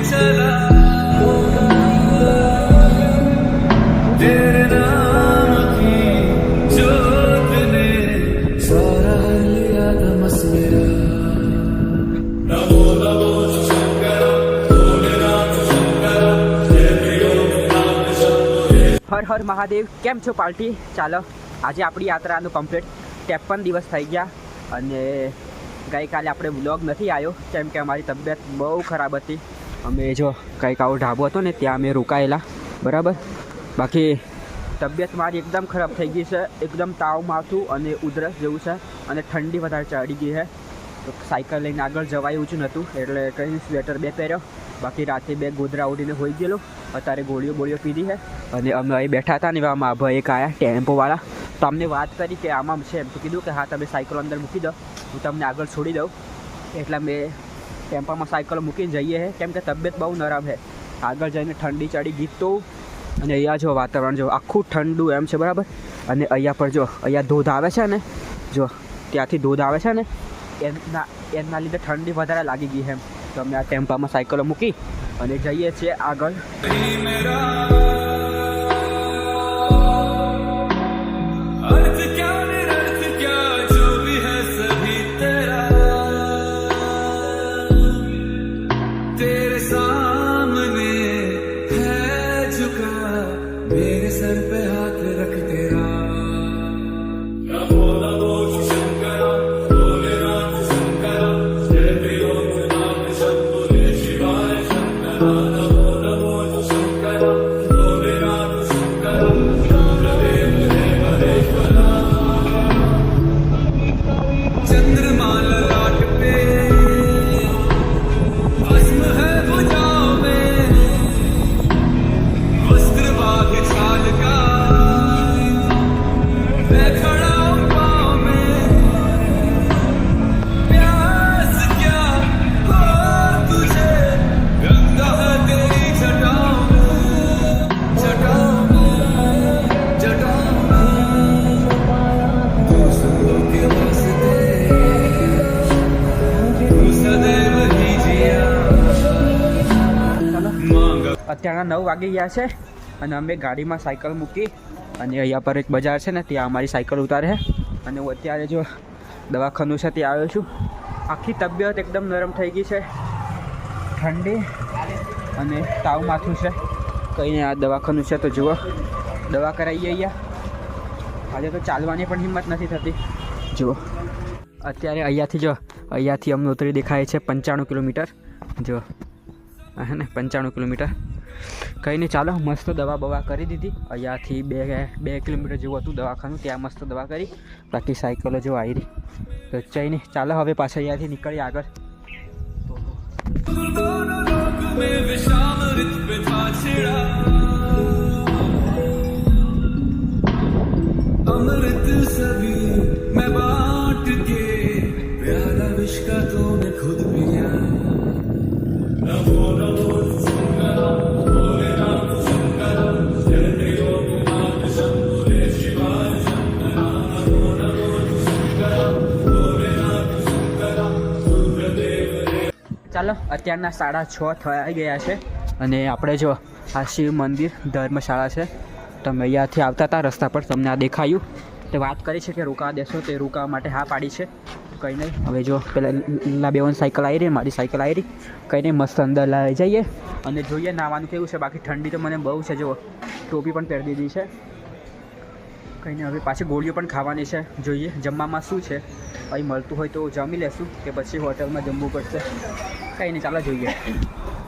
चला तेरे नाम की जोत ने सारा लिया नमस मेरा नमो नमो शंकर भोलेनाथ शंकर जय प्रियो नाथ शंकर। હર હર મહાદેવ, કેમ છો પાર્ટી? ચાલો આજે આપણી યાત્રાનું કમ્પ્લીટ 53 દિવસ થઈ ગયા અને ગઈકાલે આપણે વ્લોગ નથી આવ્યો કેમ કે અમારી તબિયત બહુ ખરાબ હતી. અમે જો કંઈક આવો ઢાબો હતો ને ત્યાં અમે રોકાયેલા, બરાબર. બાકી તબિયત મારી એકદમ ખરાબ થઈ ગઈ છે, એકદમ તાવ, માથું અને ઉધરસ જેવું છે અને ઠંડી વધારે ચડી ગઈ છે. તો સાયકલ લઈને આગળ જવાય એવું જ નહોતું એટલે કંઈ સ્વેટર બે પહેર્યો. બાકી રાતે બે ગોદરા ઉડીને હોઈ ગયેલો. અત્યારે ગોળીઓ પીધી છે અને અમે અહીં બેઠા હતા ને આમાં ભાઈ એક આવ્યા ટેમ્પોવાળા. તો અમને વાત કરી કે આમાં છે એમ, તો કીધું કે હા તમે સાયકલ અંદર મૂકી દો, હું તમને આગળ છોડી દઉં. એટલે અમે ટેમ્પામાં સાયકલ મૂકીને જઈએ છે કેમ કે તબિયત બહુ નરમ છે. આગળ જઈને ઠંડી ચડી ગઈ તો અને અહીંયા જો વાતાવરણ જો આખું ઠંડુ એમ છે, બરાબર. અને અહીંયા પર જો અહીંયા ધોધ આવે છે ને, જો ત્યાંથી ધોધ આવે છે ને એના લીધે ઠંડી વધારે લાગી ગઈ છે એમ. તો અમે આ ટેમ્પામાં સાયકલો મૂકી અને જઈએ છીએ આગળ. मेरे सर पे हाथ रख तेरा नमो नमो शंकर भोलेनाथ शंकर जय प्रियो नाथ शंभो शिवाय शंकर नमो नमो शंकर भोलेनाथ शंकर रुद्रदेव देव महेश्वरा चंद्रमा ललाट पे भस्म है भुजाओं में वस्त्र बाग छाल का मैं खड़ा हूँ पाँव में प्यास क्या हो तुझे गंगा है तेरी जटाओं में जटाओं में दूसरों के वास्ते तू सदैव ही जिया मांगा। અત્યારના 9 વાગી ગયા છે અને અમે ગાડીમાં સાયકલ મૂકી અને અહીંયા પર એક બજાર છે ને ત્યાં અમારી સાયકલ ઉતારે છે અને હું અત્યારે જો દવાખાનું છે ત્યાં આવ્યો છું. આખી તબિયત એકદમ નરમ થઈ ગઈ છે, ઠંડી અને તાવ, માથું છે. કંઈને આ દવાખાનું છે તો જુઓ, દવા કરાવીએ અહીંયા. આજે તો ચાલવાની પણ હિંમત નથી થતી. જુઓ અત્યારે અહીંયાથી અમને ઉતરી દેખાય છે 95 કિલોમીટર. જુઓ હે ને 95 કિલોમીટર. કંઈ નહીં, ચાલો મસ્ત દવા બવા કરી દીધી. અહીંયાથી 2 કિલોમીટર જેવું હતું દવાખાનું, ત્યાં મસ્ત દવા કરી. બાકી સાયકલો જો આવી રહી. તો કંઈ નહીં, ચાલો હવે પાછા અહીંયાથી નીકળીએ આગળ. अमृत सभी मैं बांट के प्याला विष का तूने खुद पिया नमो नमो शंकर भोलेनाथ शंकर जय प्रियो नाथ शंभो शिवाय शंकर नमो नमो शंकर भोलेनाथ शंकर रुद्रदेव देव। ચાલો અત્યારના 6:30 થઈ ગયા છે અને આપણે જો આ શિવ મંદિર ધર્મશાળા છે. તમે અહીંયાથી આવતા હતા રસ્તા પર, તમને આ દેખાયું. તે વાત કરી છે કે રોકાવા દેશો, તે રોકાવા માટે હા પાડી છે. કંઈ નહીં, હવે જો પેલા બેવન સાયકલ આવી રહી, મારી સાયકલ આવી રહી. કંઈ નહીં, મસ્ત અંદર લઈ જઈએ અને જોઈએ નાવાનું કેવું છે. બાકી ઠંડી તો મને બહુ છે, જો ટોપી પણ પહેરી દીધી છે. કંઈ નહીં, હવે પાછી ગોળીઓ પણ ખાવાની છે. જોઈએ જમવામાં શું છે, અહીં મળતું હોય તો જમી લેશું કે પછી હોટલમાં જમવું પડશે. કંઈ નહીં, ચાલો જોઈએ.